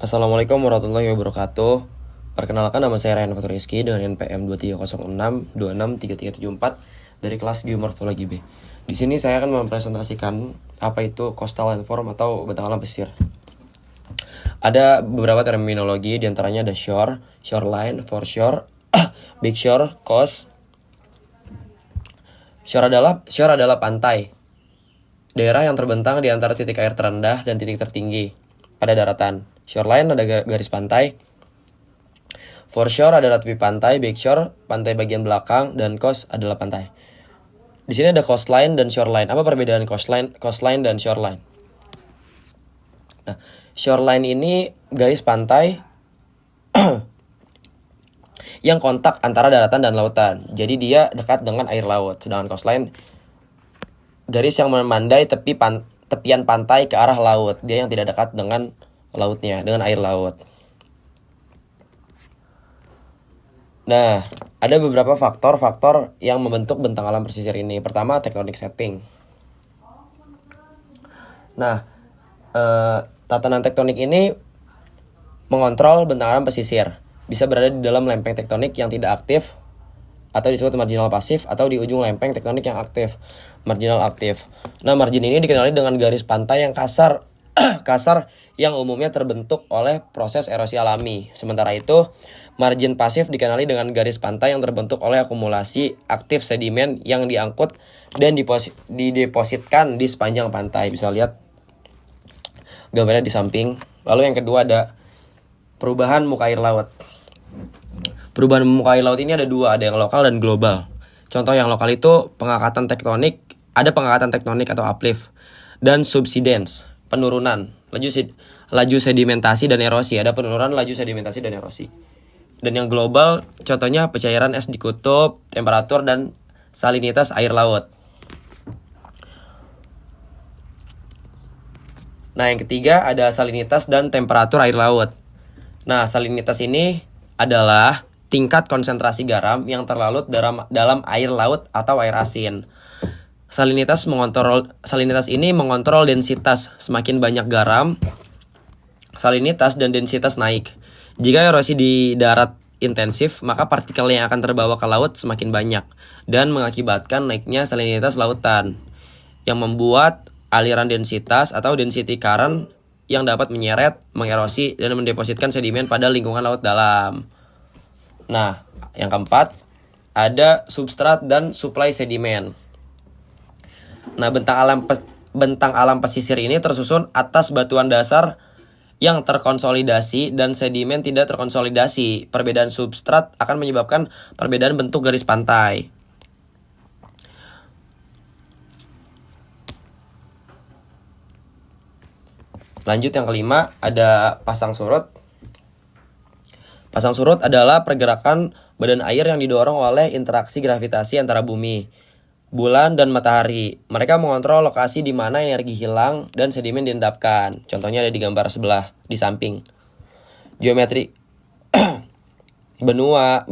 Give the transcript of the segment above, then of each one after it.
Assalamualaikum warahmatullahi wabarakatuh. Perkenalkan, nama saya Ryan Fatur Rizky dengan NPM 2306263374 dari kelas Geomorfologi B. Di sini saya akan mempresentasikan apa itu coastal landform atau bentang alam pesisir. Ada beberapa terminologi, diantaranya ada shore, shoreline, foreshore, big shore, coast. Shore adalah pantai, daerah yang terbentang di antara titik air terendah dan titik tertinggi pada daratan. Shoreline ada garis pantai. Foreshore adalah tepi pantai, backshore pantai bagian belakang, dan coast adalah pantai. Di sini ada coastline dan shoreline. Apa perbedaan coastline dan shoreline? Nah, shoreline ini garis pantai yang kontak antara daratan dan lautan. Jadi dia dekat dengan air laut. Sedangkan coastline garis yang memandai tepian pantai ke arah laut. Dia yang tidak dekat dengan lautnya, dengan air laut. Nah, ada beberapa faktor-faktor yang membentuk bentang alam pesisir ini. Pertama, tectonic setting. Nah, tatanan tektonik ini mengontrol bentang alam pesisir. Bisa berada di dalam lempeng tektonik yang tidak aktif atau disebut marginal pasif, atau di ujung lempeng tektonik yang aktif, marginal aktif. Nah, margin ini dikenali dengan garis pantai yang kasar yang umumnya terbentuk oleh proses erosi alami. Sementara itu, margin pasif dikenali dengan garis pantai yang terbentuk oleh akumulasi aktif sedimen yang diangkut dan didepositkan di sepanjang pantai. Bisa lihat gambarnya di samping. Lalu yang kedua ada perubahan muka air laut. Perubahan muka air laut ini ada dua, ada yang lokal dan global. Contoh yang lokal itu pengangkatan tektonik, ada pengangkatan tektonik atau uplift, dan subsidence, penurunan, laju sedimentasi dan erosi, ada penurunan laju sedimentasi dan erosi. Dan yang global, contohnya pencairan es di kutub, temperatur dan salinitas air laut. Nah, yang ketiga ada salinitas dan temperatur air laut. Nah, salinitas ini adalah tingkat konsentrasi garam yang terlarut dalam air laut atau air asin. Salinitas ini mengontrol densitas. Semakin banyak garam, salinitas dan densitas naik. Jika erosi di darat intensif, maka partikel yang akan terbawa ke laut semakin banyak dan mengakibatkan naiknya salinitas lautan, yang membuat aliran densitas atau density current yang dapat menyeret, mengerosi, dan mendepositkan sedimen pada lingkungan laut dalam. Nah, yang keempat, ada substrat dan supply sedimen. Nah, bentang alam pesisir ini tersusun atas batuan dasar yang terkonsolidasi dan sedimen tidak terkonsolidasi. Perbedaan substrat akan menyebabkan perbedaan bentuk garis pantai. Lanjut yang kelima, ada pasang surut. Pasang surut adalah pergerakan badan air yang didorong oleh interaksi gravitasi antara bumi, bulan, dan matahari. Mereka mengontrol lokasi di mana energi hilang dan sedimen diendapkan. Contohnya ada di gambar sebelah di samping. Geometri benua,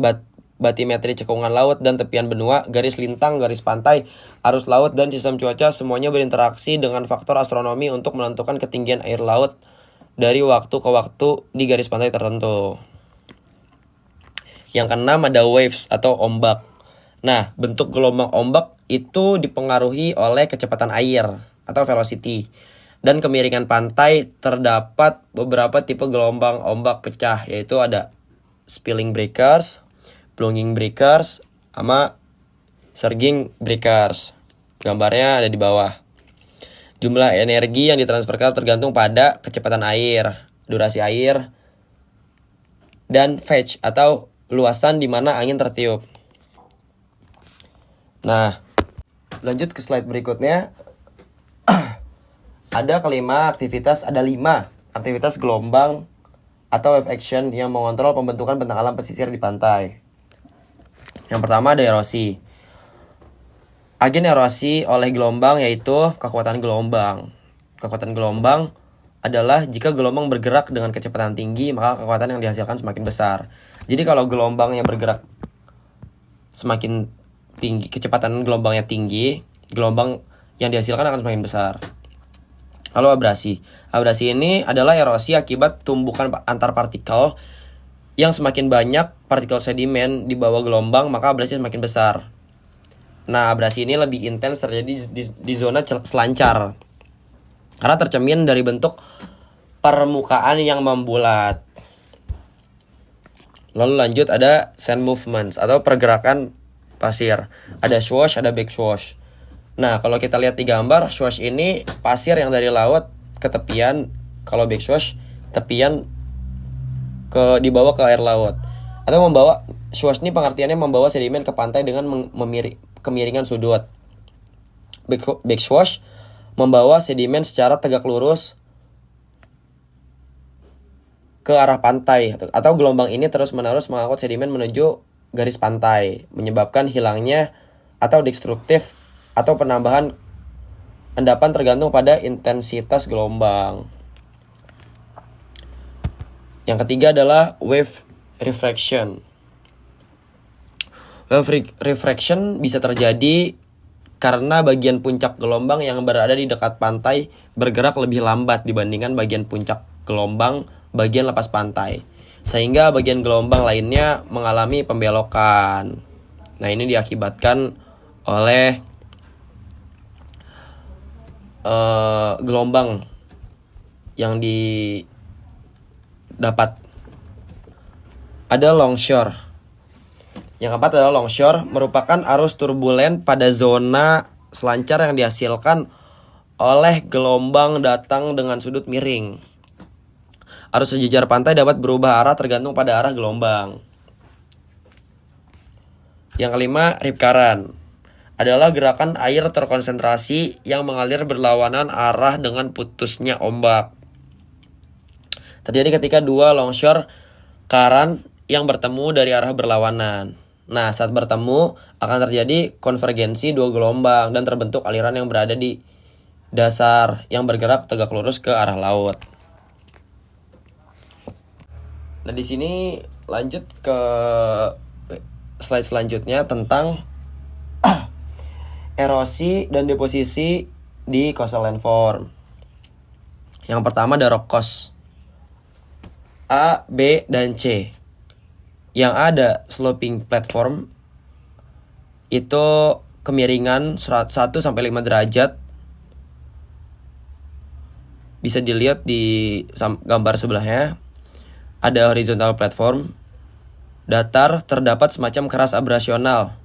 batimetri cekungan laut dan tepian benua, garis lintang, garis pantai, arus laut, dan sistem cuaca semuanya berinteraksi dengan faktor astronomi untuk menentukan ketinggian air laut dari waktu ke waktu di garis pantai tertentu. Yang keenam ada waves atau ombak. Nah, bentuk gelombang ombak itu dipengaruhi oleh kecepatan air atau velocity dan kemiringan pantai. Terdapat beberapa tipe gelombang ombak pecah, yaitu ada spilling breakers, plunging breakers, sama surging breakers. Gambarnya ada di bawah. Jumlah energi yang ditransferkan tergantung pada kecepatan air, durasi air, dan phase atau luasan di mana angin tertiup. Nah, lanjut ke slide berikutnya. Ada 5 aktivitas gelombang atau wave action yang mengontrol pembentukan bentang alam pesisir di pantai. Yang pertama ada erosi. Agen erosi oleh gelombang yaitu kekuatan gelombang. Kekuatan gelombang adalah jika gelombang bergerak dengan kecepatan tinggi, maka kekuatan yang dihasilkan semakin besar. Jadi kalau gelombangnya bergerak semakin tinggi, kecepatan gelombangnya tinggi, gelombang yang dihasilkan akan semakin besar. Lalu abrasi. Abrasi ini adalah erosi akibat tumbukan antar partikel. Yang semakin banyak partikel sedimen di bawah gelombang, maka abrasi semakin besar. Nah, abrasi ini lebih intens terjadi di zona selancar karena tercermin dari bentuk permukaan yang membulat. Lalu lanjut ada sand movements atau pergerakan pasir. Ada swash, ada backswash. Nah, kalau kita lihat di gambar, swash ini pasir yang dari laut ke tepian. Kalau backswash, tepian dibawa ke air laut. Atau membawa, swash ini pengertiannya membawa sedimen ke pantai dengan kemiringan sudut. Backswash membawa sedimen secara tegak lurus ke arah pantai, atau gelombang ini terus-menerus mengangkut sedimen menuju garis pantai, menyebabkan hilangnya atau destruktif atau penambahan endapan tergantung pada intensitas gelombang. Yang ketiga adalah wave refraction. Wave refraction bisa terjadi karena bagian puncak gelombang yang berada di dekat pantai bergerak lebih lambat dibandingkan bagian puncak gelombang bagian lepas pantai, sehingga bagian gelombang lainnya mengalami pembelokan. Nah, ini diakibatkan oleh gelombang yang didapat. Ada longshore. Yang keempat adalah longshore, merupakan arus turbulen pada zona selancar yang dihasilkan oleh gelombang datang dengan sudut miring. Arus sejajar pantai dapat berubah arah tergantung pada arah gelombang. Yang kelima, rip current adalah gerakan air terkonsentrasi yang mengalir berlawanan arah dengan putusnya ombak. Terjadi ketika dua longshore current yang bertemu dari arah berlawanan. Nah, saat bertemu akan terjadi konvergensi dua gelombang dan terbentuk aliran yang berada di dasar yang bergerak tegak lurus ke arah laut. Nah, di sini lanjut ke slide selanjutnya tentang erosi dan deposisi di coastal landform. Yang pertama ada rock coast A, B, dan C. Yang ada sloping platform itu kemiringan 1-5 derajat. Bisa dilihat di gambar sebelahnya. Ada horizontal platform. Datar terdapat semacam keras abrasional.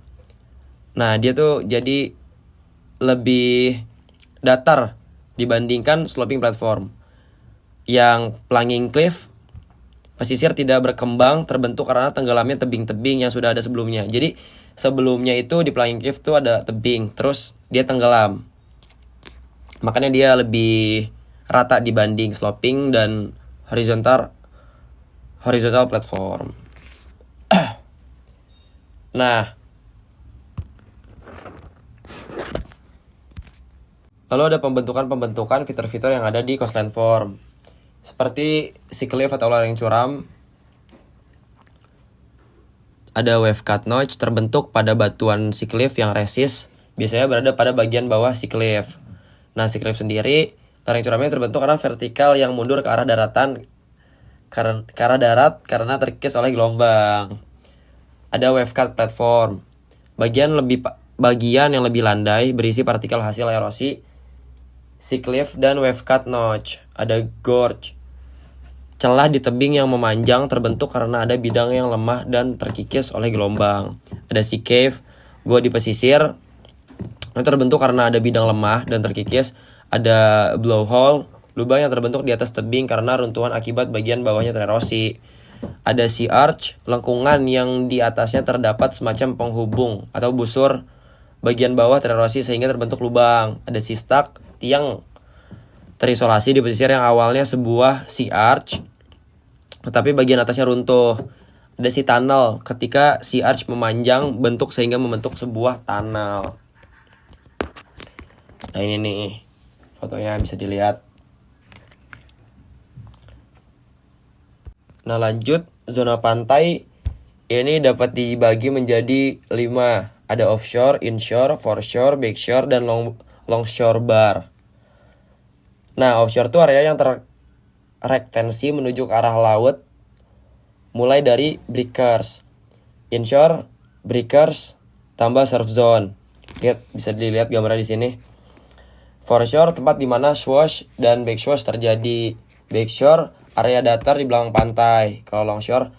Nah, dia tuh jadi lebih datar dibandingkan sloping platform. Yang plunging cliff, pesisir tidak berkembang terbentuk karena tenggelamnya tebing-tebing yang sudah ada sebelumnya. Jadi sebelumnya itu di plunging cliff tuh ada tebing, terus dia tenggelam. Makanya dia lebih rata dibanding sloping dan horizontal platform. Nah, lalu ada pembentukan fitur-fitur yang ada di coast landform, seperti sea cliff atau lereng curam. Ada wave cut notch terbentuk pada batuan sea cliff yang resist, biasanya berada pada bagian bawah sea cliff. Nah, sea cliff sendiri, lereng curamnya terbentuk karena vertikal yang mundur ke arah daratan, ke arah darat karena terkikis oleh gelombang. Ada wave cut platform, bagian yang lebih landai berisi partikel hasil erosi sea cliff dan wave cut notch. Ada gorge, celah di tebing yang memanjang terbentuk karena ada bidang yang lemah dan terkikis oleh gelombang. Ada sea cave, gua di pesisir, yang terbentuk karena ada bidang lemah dan terkikis. Ada blowhole, lubang yang terbentuk di atas tebing karena runtuhan akibat bagian bawahnya tererosi. Ada sea arch, lengkungan yang di atasnya terdapat semacam penghubung atau busur bagian bawah tererosi sehingga terbentuk lubang. Ada sea stack, tiang terisolasi di pesisir yang awalnya sebuah sea arch tetapi bagian atasnya runtuh. Ada sea tunnel, ketika sea arch memanjang bentuk sehingga membentuk sebuah tunnel. Nah, ini nih fotonya bisa dilihat. Nah, lanjut, zona pantai ini dapat dibagi menjadi 5. Ada offshore, inshore, foreshore, backshore, dan longshore bar. Nah, offshore itu area yang terrektensi menuju ke arah laut, mulai dari breakers. Inshore, breakers, tambah surf zone. Bisa dilihat gambarnya di sini. Foreshore, tempat di mana swash dan backswash terjadi. Backshore, area datar di belakang pantai. Kalau longshore,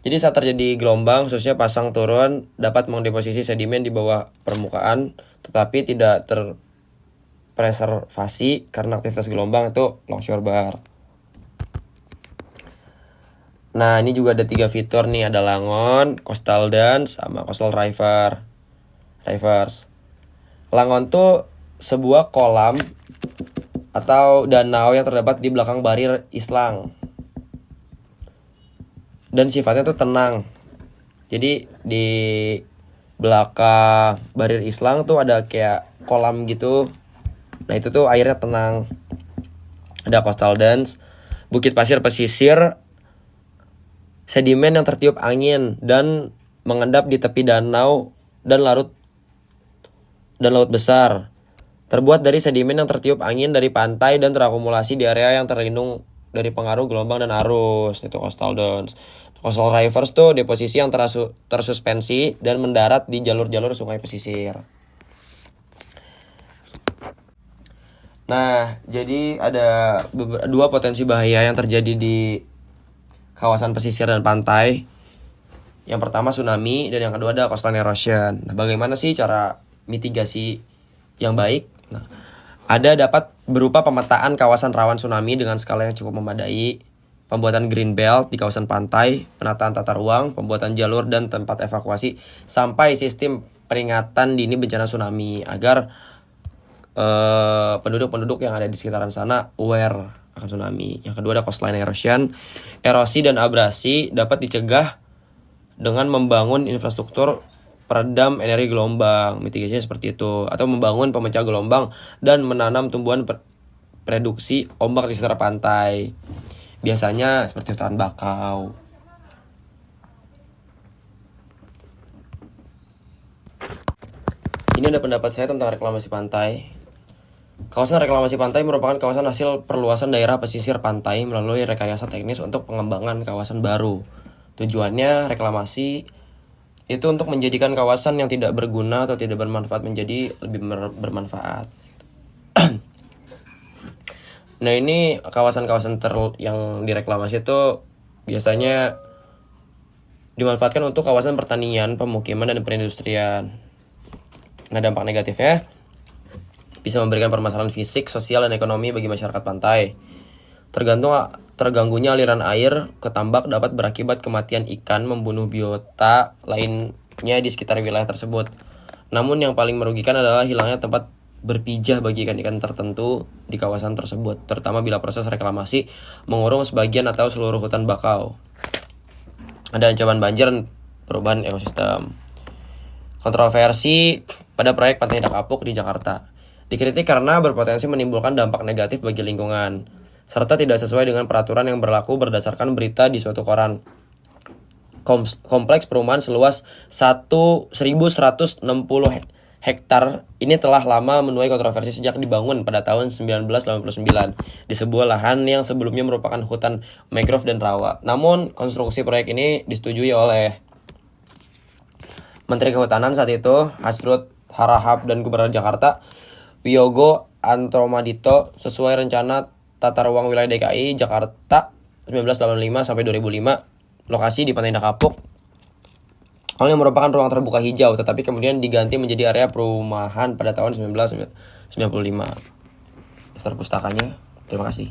jadi saat terjadi gelombang, khususnya pasang turun, dapat mendeposisi sedimen di bawah permukaan, tetapi tidak terpreservasi karena aktivitas gelombang, itu longshore bar. Nah, ini juga ada 3 fitur nih, ada Langon, Coastal Dance, sama Coastal Rivers. Langon tuh sebuah kolam atau danau yang terdapat di belakang Barir Islang. Dan sifatnya tuh tenang. Jadi di belakang Barir Islang tuh ada kayak kolam gitu. Nah, itu tuh airnya tenang. Ada Coastal Dance, bukit pasir pesisir, sedimen yang tertiup angin dan mengendap di tepi danau dan laut besar. Terbuat dari sedimen yang tertiup angin dari pantai dan terakumulasi di area yang terlindung dari pengaruh gelombang dan arus. Itu Coastal Downs. Coastal Rivers tuh deposisi yang tersuspensi dan mendarat di jalur-jalur sungai pesisir. Nah, jadi ada 2 potensi bahaya yang terjadi di kawasan pesisir dan pantai. Yang pertama tsunami, dan yang kedua ada coastal erosion. Nah, bagaimana sih cara mitigasi yang baik? Nah, dapat berupa pemetaan kawasan rawan tsunami dengan skala yang cukup memadai, pembuatan green belt di kawasan pantai, penataan tata ruang, pembuatan jalur dan tempat evakuasi, sampai sistem peringatan dini bencana tsunami agar penduduk-penduduk yang ada di sekitaran sana aware akan tsunami. Yang kedua ada coastline erosion. Erosi dan abrasi dapat dicegah dengan membangun infrastruktur peredam energi gelombang, mitigasinya seperti itu, atau membangun pemecah gelombang dan menanam tumbuhan prediksi ombak di sekitar pantai. Biasanya seperti hutan bakau. Ini ada pendapat saya tentang reklamasi pantai. Kawasan reklamasi pantai merupakan kawasan hasil perluasan daerah pesisir pantai melalui rekayasa teknis untuk pengembangan kawasan baru. Tujuannya reklamasi itu untuk menjadikan kawasan yang tidak berguna atau tidak bermanfaat menjadi lebih bermanfaat. Nah, ini kawasan-kawasan yang direklamasi itu biasanya dimanfaatkan untuk kawasan pertanian, pemukiman, dan perindustrian. Nah, dampak negatifnya bisa memberikan permasalahan fisik, sosial, dan ekonomi bagi masyarakat pantai. Terganggunya aliran air ke tambak dapat berakibat kematian ikan, membunuh biota lainnya di sekitar wilayah tersebut. Namun yang paling merugikan adalah hilangnya tempat berpijah bagi ikan-ikan tertentu di kawasan tersebut, terutama bila proses reklamasi mengurung sebagian atau seluruh hutan bakau. Ada ancaman banjir dan perubahan ekosistem. Kontroversi pada proyek Pantai Indah Kapuk di Jakarta dikritik karena berpotensi menimbulkan dampak negatif bagi lingkungan, serta tidak sesuai dengan peraturan yang berlaku berdasarkan berita di suatu koran. Kompleks perumahan seluas 1.160 hektar ini telah lama menuai kontroversi sejak dibangun pada tahun 1989 di sebuah lahan yang sebelumnya merupakan hutan mangrove dan rawa. Namun, konstruksi proyek ini disetujui oleh Menteri Kehutanan saat itu, Hasrut Harahap, dan Gubernur Jakarta, Wiyogo Antromadito, sesuai rencana tata ruang wilayah DKI Jakarta 1985 sampai 2005. Lokasi di Pantai Indah Kapuk awalnya merupakan ruang terbuka hijau, tetapi kemudian diganti menjadi area perumahan pada tahun 1995. Daftar pustakanya. Terima kasih.